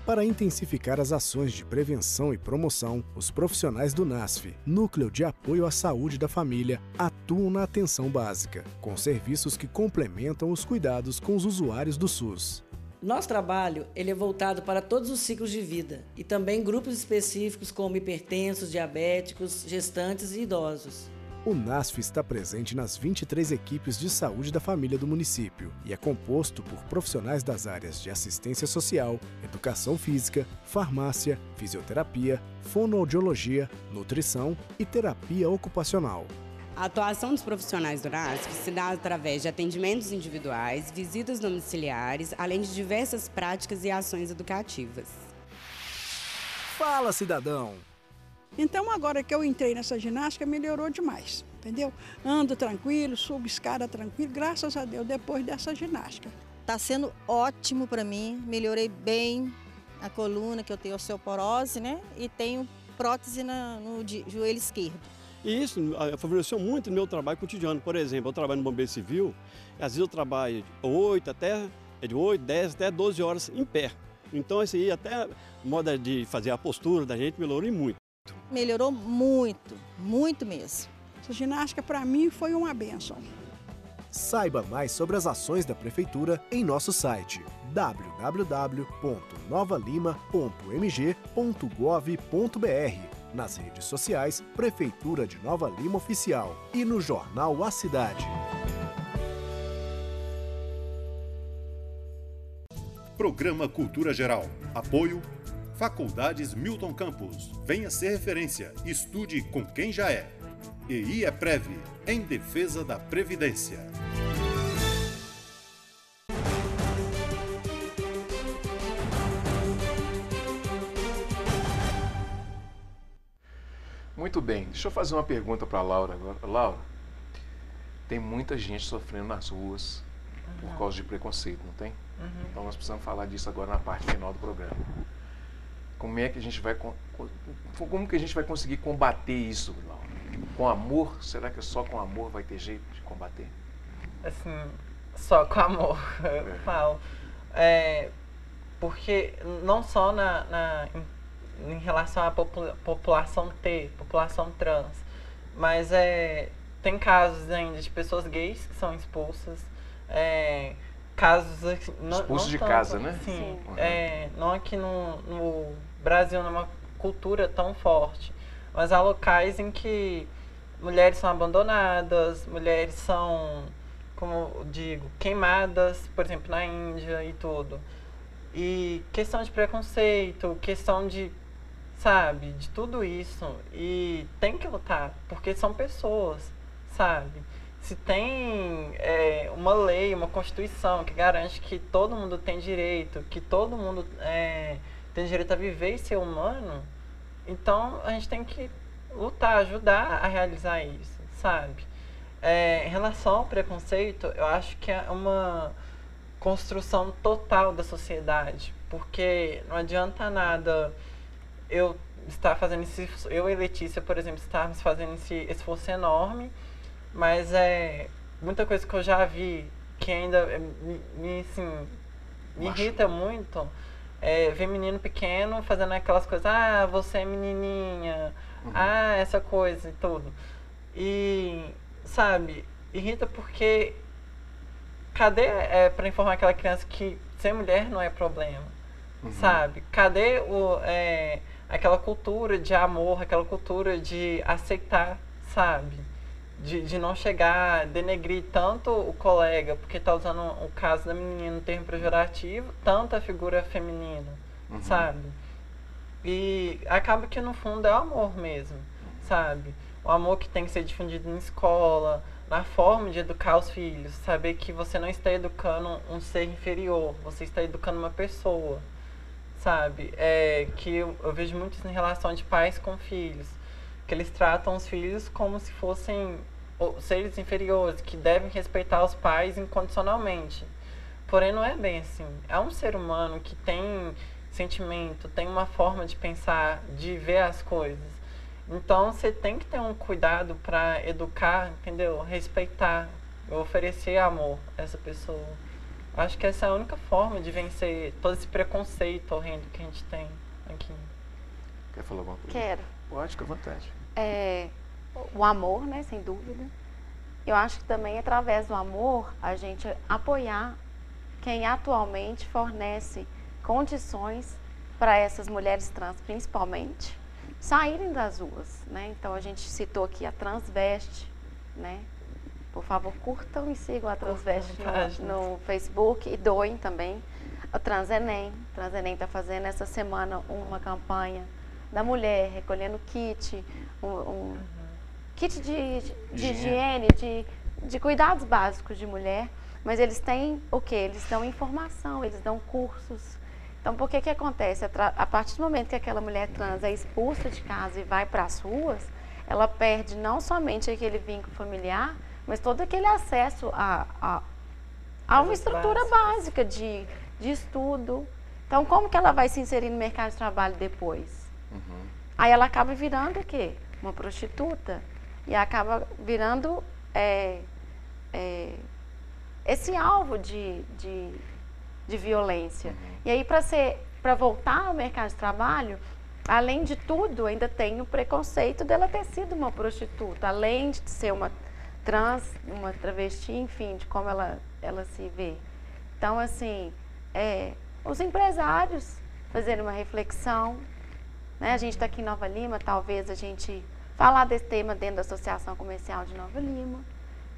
Speaker 7: Para intensificar as ações de prevenção e promoção, os profissionais do NASF, Núcleo de Apoio à Saúde da Família, atuam na atenção básica, com serviços que complementam os cuidados com os usuários do SUS.
Speaker 8: Nosso trabalho ele é voltado para todos os ciclos de vida e também grupos específicos como hipertensos, diabéticos, gestantes e idosos.
Speaker 7: O NASF está presente nas 23 equipes de saúde da família do município e é composto por profissionais das áreas de assistência social, educação física, farmácia, fisioterapia, fonoaudiologia, nutrição e terapia ocupacional.
Speaker 9: A atuação dos profissionais do NASF se dá através de atendimentos individuais, visitas domiciliares, além de diversas práticas e ações educativas.
Speaker 7: Fala, cidadão!
Speaker 10: Então, agora que eu entrei nessa ginástica, melhorou demais, entendeu? Ando tranquilo, subo escada tranquilo, graças a Deus, depois dessa ginástica.
Speaker 11: Está sendo ótimo para mim, melhorei bem a coluna, que eu tenho osteoporose, né? E tenho prótese no joelho esquerdo.
Speaker 12: E isso favoreceu muito o meu trabalho cotidiano. Por exemplo, eu trabalho no Bombeiro Civil, às vezes eu trabalho de 8, 10 até 12 horas em pé. Então, esse aí, até a moda de fazer a postura da gente melhorou muito.
Speaker 11: Melhorou muito, muito mesmo.
Speaker 10: Essa ginástica para mim foi uma bênção.
Speaker 7: Saiba mais sobre as ações da Prefeitura em nosso site www.novalima.mg.gov.br, nas redes sociais Prefeitura de Nova Lima Oficial e no jornal A Cidade.
Speaker 1: Programa Cultura Geral. Apoio Faculdades Milton Campos. Venha ser referência. Estude com quem já é. EI é Prev, em defesa da Previdência.
Speaker 2: Muito bem, deixa eu fazer uma pergunta para a Laura agora. Laura, tem muita gente sofrendo nas ruas por causa de preconceito, não tem? Então nós precisamos falar disso agora na parte final do programa. Como é que a gente vai conseguir combater isso, Laura? Com amor? Será que só com amor vai ter jeito de combater?
Speaker 4: Assim, só com amor, eu falo. Porque não só em relação à população T, população trans, mas tem casos ainda de pessoas gays que são expulsas, casos
Speaker 2: expulsos de casa, né?
Speaker 4: Sim, não aqui no Brasil, numa cultura tão forte, mas há locais em que mulheres são abandonadas, mulheres são, como eu digo, queimadas, por exemplo, na Índia e tudo. E questão de preconceito, questão de, sabe, de tudo isso. E tem que lutar, porque são pessoas, sabe? Se tem uma lei, uma constituição que garante que todo mundo tem direito, que todo mundo tem direito a viver e ser humano, então a gente tem que lutar, ajudar a realizar isso, sabe? Em relação ao preconceito, eu acho que é uma construção total da sociedade, porque não adianta nada eu estar fazendo eu e Letícia, por exemplo, estarmos fazendo esse esforço enorme, mas muita coisa que eu já vi que ainda me irrita muito, ver menino pequeno fazendo aquelas coisas, você é menininha, essa coisa e tudo. E, sabe, irrita porque cadê para informar aquela criança que ser mulher não é problema, sabe? Cadê aquela cultura de amor, aquela cultura de aceitar, sabe? De não chegar a denegrir tanto o colega, porque tá usando o caso da menina no termo pejorativo, tanto a figura feminina, sabe? E acaba que no fundo é o amor mesmo, sabe? O amor que tem que ser difundido na escola, na forma de educar os filhos, saber que você não está educando um ser inferior, você está educando uma pessoa, sabe? Que eu vejo muito isso em relação de pais com filhos, que eles tratam os filhos como se fossem seres inferiores, que devem respeitar os pais incondicionalmente. Porém, não é bem assim. É um ser humano que tem sentimento, tem uma forma de pensar, de ver as coisas. Então, você tem que ter um cuidado para educar, entendeu? Respeitar, oferecer amor a essa pessoa. Acho que essa é a única forma de vencer todo esse preconceito horrendo que a gente tem aqui.
Speaker 2: Quer falar alguma coisa?
Speaker 5: Quero.
Speaker 2: Pode, fica à vontade.
Speaker 5: O amor, né, sem dúvida. Eu acho que também através do amor a gente apoiar quem atualmente fornece condições para essas mulheres trans, principalmente, saírem das ruas, né? Então, a gente citou aqui a Transveste, né? Por favor, curtam e sigam a Transveste no Facebook e doem também. O Transenem está fazendo essa semana uma campanha da mulher, recolhendo kit, kit de higiene, de cuidados básicos de mulher, mas eles têm o quê? Eles dão informação, eles dão cursos. Então, por que acontece? A partir do momento que aquela mulher trans é expulsa de casa e vai para as ruas, ela perde não somente aquele vínculo familiar, mas todo aquele acesso a uma estrutura básica de estudo. Então, como que ela vai se inserir no mercado de trabalho depois? Aí ela acaba virando o quê? Uma prostituta. E acaba virando esse alvo de violência. E aí, para voltar ao mercado de trabalho, além de tudo, ainda tem o preconceito dela ter sido uma prostituta, além de ser uma trans, uma travesti, enfim, de como ela se vê. Então, assim, os empresários fazerem uma reflexão, né? A gente está aqui em Nova Lima, talvez a gente falar desse tema dentro da Associação Comercial de Nova Lima,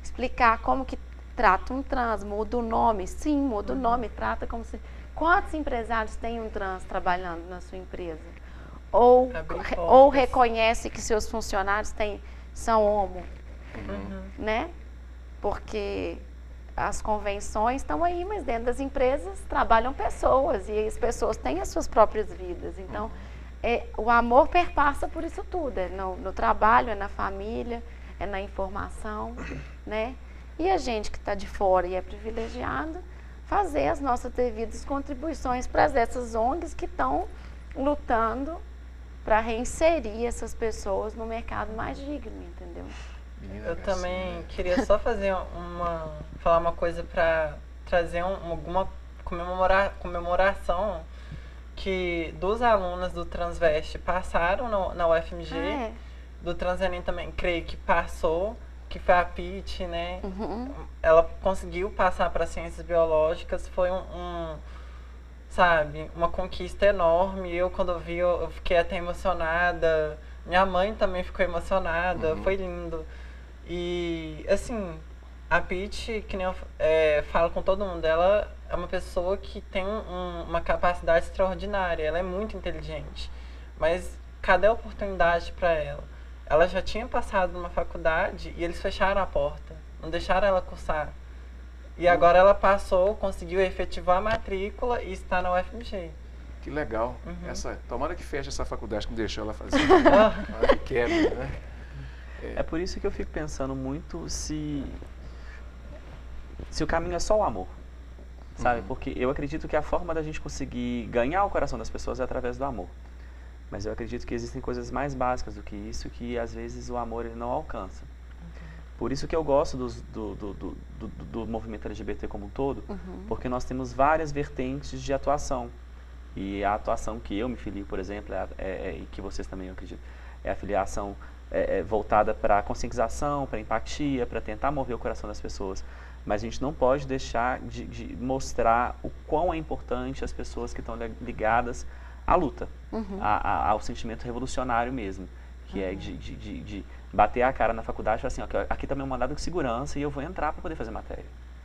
Speaker 5: explicar como que trata um trans, muda o nome, sim, muda o nome, trata como se... Quantos empresários têm um trans trabalhando na sua empresa? Ou reconhece que seus funcionários são homo, né? Porque as convenções estão aí, mas dentro das empresas trabalham pessoas e as pessoas têm as suas próprias vidas. Então, o amor perpassa por isso tudo, no trabalho, é na família, é na informação, né? E a gente que está de fora e é privilegiado, fazer as nossas devidas contribuições para essas ONGs que estão lutando para reinserir essas pessoas no mercado mais digno, entendeu?
Speaker 4: Eu também queria só falar uma coisa para trazer alguma comemoração que duas alunas do Transveste passaram na UFMG, do Transenem também, creio que passou, que foi a Pete, né? Ela conseguiu passar para ciências biológicas, foi sabe, uma conquista enorme. Eu, quando eu vi, eu fiquei até emocionada. Minha mãe também ficou emocionada, foi lindo. E, assim, a Pete, que nem eu falo com todo mundo, ela é uma pessoa que tem uma capacidade extraordinária, ela é muito inteligente. Mas cadê a oportunidade para ela? Ela já tinha passado numa faculdade e eles fecharam a porta, não deixaram ela cursar. E agora ela passou, conseguiu efetivar a matrícula e está na UFMG.
Speaker 2: Que legal. Tomara que feche essa faculdade que não deixou ela fazer. Tomara que quebre, né?
Speaker 3: É por isso que eu fico pensando muito se o caminho é só o amor, sabe? Porque eu acredito que a forma da gente conseguir ganhar o coração das pessoas é através do amor. Mas eu acredito que existem coisas mais básicas do que isso, que às vezes o amor ele não alcança. Por isso que eu gosto do movimento LGBT como um todo, porque nós temos várias vertentes de atuação. E a atuação que eu me filio, por exemplo, e que vocês também, eu acredito, é a filiação voltada para a conscientização, para a empatia, para tentar mover o coração das pessoas. Mas a gente não pode deixar de mostrar o quão é importante as pessoas que estão ligadas à luta, ao sentimento revolucionário mesmo, que é de bater a cara na faculdade e falar assim, ó, aqui está meu mandado de segurança e eu vou entrar para poder fazer matéria.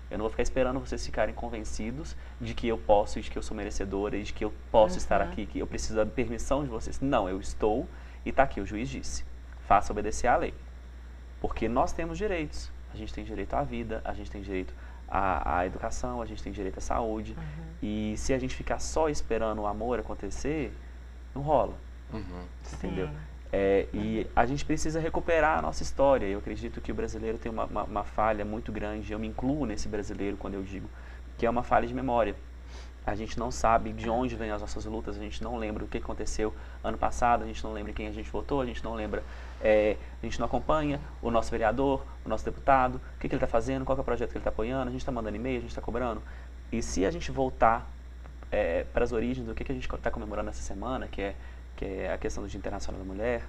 Speaker 3: Eu não vou ficar esperando vocês ficarem convencidos de que eu posso, de que eu sou merecedora, e de que eu posso estar aqui, que eu preciso da permissão de vocês. Não, eu estou e está aqui, o juiz disse. Faça obedecer à lei. Porque nós temos direitos. A gente tem direito à vida, a gente tem direito à educação, a gente tem direito à saúde. E se a gente ficar só esperando o amor acontecer, não rola. Entendeu? E a gente precisa recuperar a nossa história. Eu acredito que o brasileiro tem uma falha muito grande. Eu me incluo nesse brasileiro quando eu digo que é uma falha de memória. A gente não sabe de onde vêm as nossas lutas, a gente não lembra o que aconteceu ano passado, a gente não lembra quem a gente votou, a gente não lembra, a gente não acompanha o nosso vereador, o nosso deputado, o que ele está fazendo, qual é o projeto que ele está apoiando, a gente está mandando e-mail, a gente está cobrando. E se a gente voltar para as origens do que a gente está comemorando essa semana, que é a questão do Dia Internacional da Mulher,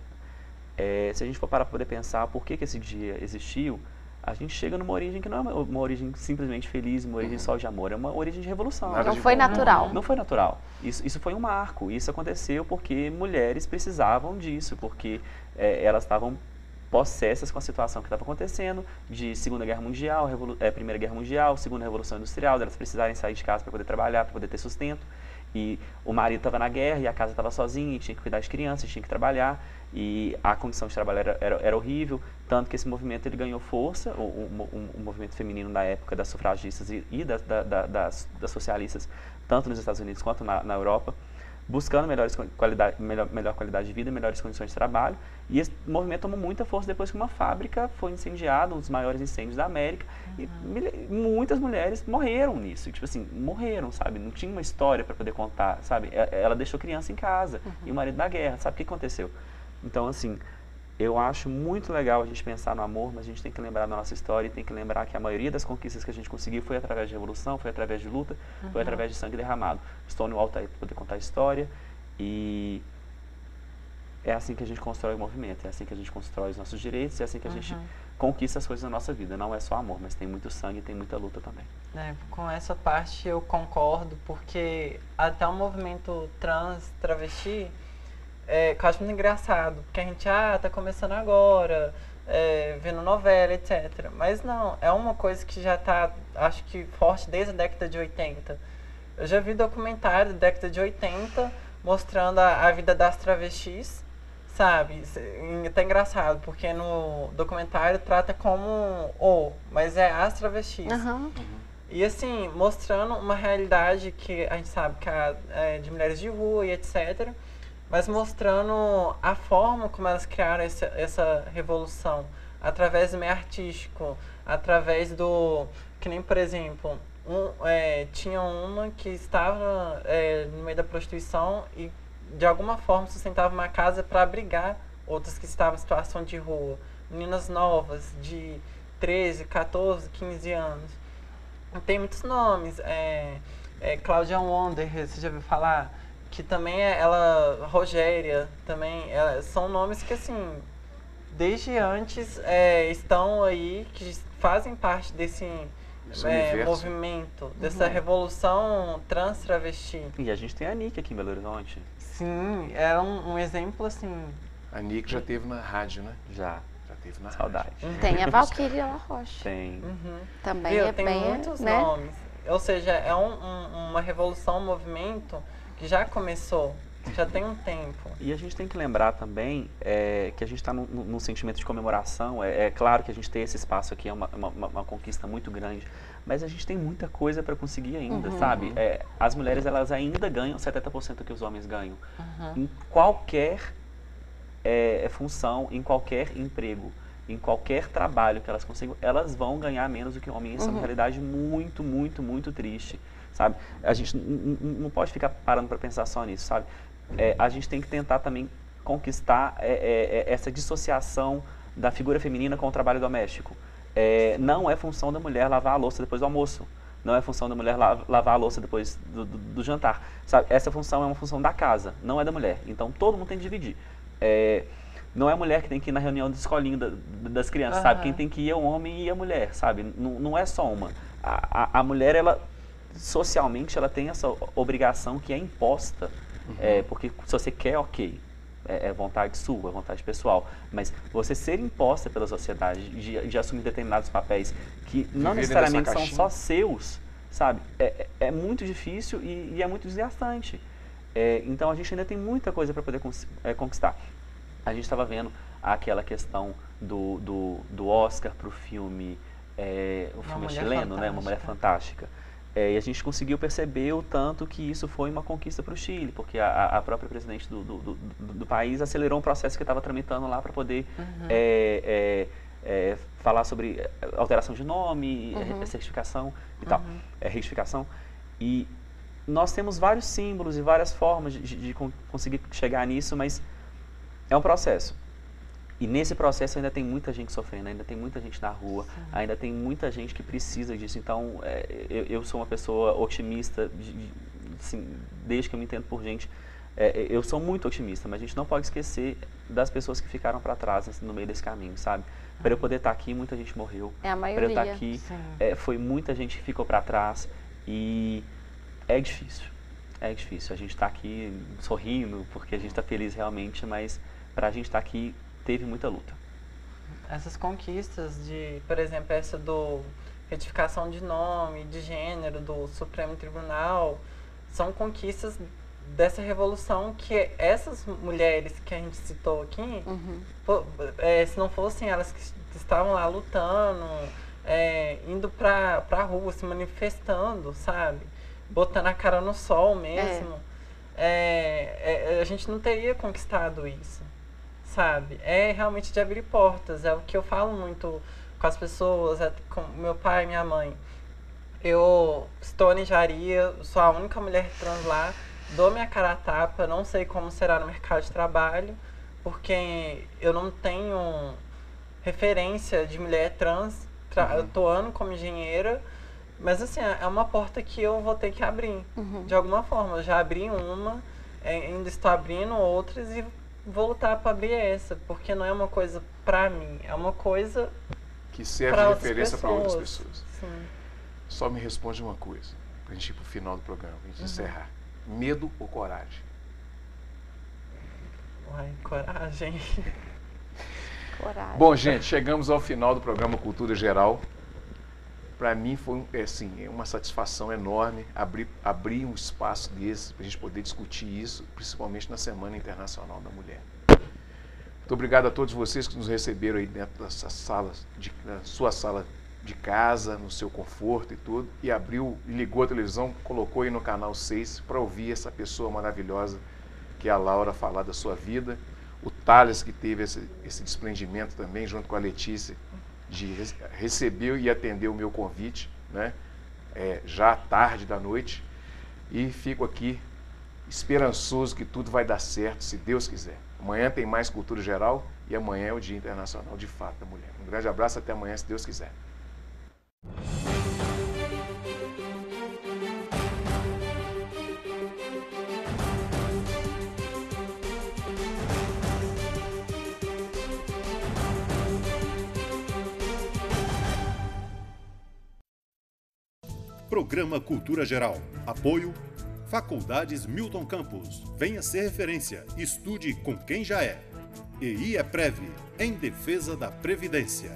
Speaker 3: se a gente for para poder pensar por que esse dia existiu, a gente chega numa origem que não é uma origem simplesmente feliz, uma origem só de amor, é uma origem de revolução.
Speaker 5: Não foi natural.
Speaker 3: Não foi natural. Isso foi um marco. Isso aconteceu porque mulheres precisavam disso, porque elas estavam possessas com a situação que estava acontecendo, de Segunda Guerra Mundial, Primeira Guerra Mundial, Segunda Revolução Industrial, elas precisarem sair de casa para poder trabalhar, para poder ter sustento. E o marido estava na guerra e a casa estava sozinha, e tinha que cuidar de crianças, tinha que trabalhar, e a condição de trabalho era horrível, tanto que esse movimento ele ganhou força, o movimento feminino da época das sufragistas e das socialistas, tanto nos Estados Unidos quanto na Europa, buscando melhor qualidade de vida, melhores condições de trabalho. E esse movimento tomou muita força depois que uma fábrica foi incendiada, um dos maiores incêndios da América, e muitas mulheres morreram nisso, tipo assim, morreram, sabe? Não tinha uma história para poder contar, sabe? Ela deixou criança em casa, e o marido na guerra, sabe o que aconteceu? Então, assim, eu acho muito legal a gente pensar no amor, mas a gente tem que lembrar da nossa história e tem que lembrar que a maioria das conquistas que a gente conseguiu foi através de revolução, foi através de luta, foi através de sangue derramado. Stonewall está aí para poder contar a história e é assim que a gente constrói o movimento, é assim que a gente constrói os nossos direitos, é assim que a gente conquista as coisas na nossa vida. Não é só amor, mas tem muito sangue e tem muita luta também.
Speaker 4: Com essa parte eu concordo, porque até o movimento trans, travesti, que eu acho muito engraçado, porque a gente, tá começando agora, vendo novela, etc. Mas não, é uma coisa que já tá, acho que forte desde a década de 80. Eu já vi documentário da década de 80 mostrando a vida das travestis, sabe? É até engraçado, porque no documentário trata como mas é as travestis. E assim, mostrando uma realidade que a gente sabe que é de mulheres de rua e etc., mas mostrando a forma como elas criaram essa revolução, através do meio artístico, através do... Que nem, por exemplo, tinha uma que estava no meio da prostituição e, de alguma forma, sustentava uma casa para abrigar outras que estavam em situação de rua. Meninas novas, de 13, 14, 15 anos. Tem muitos nomes. Claudia Wonder, você já ouviu falar? Que também Rogéria, também, são nomes que, assim, desde antes estão aí, que fazem parte desse movimento, dessa revolução trans-travesti.
Speaker 3: E a gente tem a Nick aqui em Belo Horizonte.
Speaker 4: Sim, era um exemplo, assim...
Speaker 2: A Nick já teve na rádio, né?
Speaker 3: Já
Speaker 2: teve na
Speaker 3: Saudade.
Speaker 2: rádio.
Speaker 5: Tem a Valquíria La Rocha.
Speaker 3: Tem.
Speaker 5: Também
Speaker 4: tem muitos nomes. Ou seja, é uma revolução, um movimento que já começou, já tem um tempo.
Speaker 3: E a gente tem que lembrar também que a gente está num sentimento de comemoração. É claro que a gente tem esse espaço aqui, é uma conquista muito grande, mas a gente tem muita coisa para conseguir ainda, sabe? As mulheres, elas ainda ganham 70% do que os homens ganham. Em qualquer função, em qualquer emprego, em qualquer trabalho que elas consigam, elas vão ganhar menos do que o homem. Isso é uma realidade muito, muito, muito triste, sabe? A gente não pode ficar parando para pensar só nisso, sabe? A gente tem que tentar também conquistar essa dissociação da figura feminina com o trabalho doméstico. Não é função da mulher lavar a louça depois do almoço. Não é função da mulher lavar a louça depois do jantar, sabe? Essa função é uma função da casa, não é da mulher. Então, todo mundo tem que dividir. Não é a mulher que tem que ir na reunião de escolinha das crianças, sabe? Quem tem que ir é o homem e a mulher, sabe? Não é só uma. A mulher, ela, socialmente, ela tem essa obrigação que é imposta. Porque se você quer, ok. É vontade sua, é vontade pessoal. Mas você ser imposta pela sociedade de assumir determinados papéis que não necessariamente são só seus, sabe? É muito difícil e é muito desgastante. Então a gente ainda tem muita coisa para poder conquistar. A gente estava vendo aquela questão do Oscar para o filme, o filme chileno, né? Uma Mulher Fantástica. E a gente conseguiu perceber o tanto que isso foi uma conquista para o Chile, porque a própria presidente do país acelerou um processo que estava tramitando lá para poder falar sobre alteração de nome, certificação e tal, retificação. E nós temos vários símbolos e várias formas de conseguir chegar nisso, mas é um processo. E nesse processo ainda tem muita gente sofrendo, ainda tem muita gente na rua, ainda tem muita gente que precisa disso. Então, eu sou uma pessoa otimista, assim, desde que eu me entendo por gente, eu sou muito otimista, mas a gente não pode esquecer das pessoas que ficaram para trás no meio desse caminho, sabe? Para eu poder estar aqui, muita gente morreu.
Speaker 5: É a maioria.
Speaker 3: Para eu estar aqui, foi muita gente que ficou para trás e é difícil. É difícil. A gente está aqui sorrindo porque a gente está feliz realmente, mas para a gente estar aqui teve muita luta.
Speaker 4: Essas conquistas de, por exemplo, essa do retificação de nome, de gênero do Supremo Tribunal, são conquistas dessa revolução que essas mulheres que a gente citou aqui, se não fossem elas que estavam lá lutando, indo pra rua, se manifestando, sabe? Botando a cara no sol mesmo, a gente não teria conquistado isso, sabe? É realmente de abrir portas, é o que eu falo muito com as pessoas, com meu pai e minha mãe. Eu estou em Jaria, sou a única mulher trans lá, dou minha cara a tapa, não sei como será no mercado de trabalho, porque eu não tenho referência de mulher trans atuando como engenheira, mas assim, é uma porta que eu vou ter que abrir, de alguma forma. Eu já abri uma, ainda estou abrindo outras e vou lutar para abrir essa, porque não é uma coisa para mim, é uma coisa
Speaker 2: que serve de referência para outras pessoas.
Speaker 4: Sim.
Speaker 2: Só me responde uma coisa, para a gente ir para o final do programa, para a gente encerrar. Medo ou coragem?
Speaker 4: Uai, coragem.
Speaker 5: Coragem.
Speaker 2: Bom, gente, chegamos ao final do programa Cultura Geral. Para mim foi uma satisfação enorme abrir um espaço desse para a gente poder discutir isso, principalmente na Semana Internacional da Mulher. Muito obrigado a todos vocês que nos receberam aí dentro dessas salas, na sua sala de casa, no seu conforto e tudo, e ligou a televisão, colocou aí no canal 6 para ouvir essa pessoa maravilhosa que é a Laura falar da sua vida, o Thales que teve esse desprendimento também, junto com a Letícia, de receber e atender o meu convite, né? Já à tarde da noite, e fico aqui esperançoso que tudo vai dar certo, se Deus quiser. Amanhã tem mais Cultura Geral e amanhã é o Dia Internacional de Fato da Mulher. Um grande abraço, até amanhã, se Deus quiser.
Speaker 1: Programa Cultura Geral. Apoio Faculdades Milton Campos. Venha ser referência. Estude com quem já é. EI é Prev, em defesa da Previdência.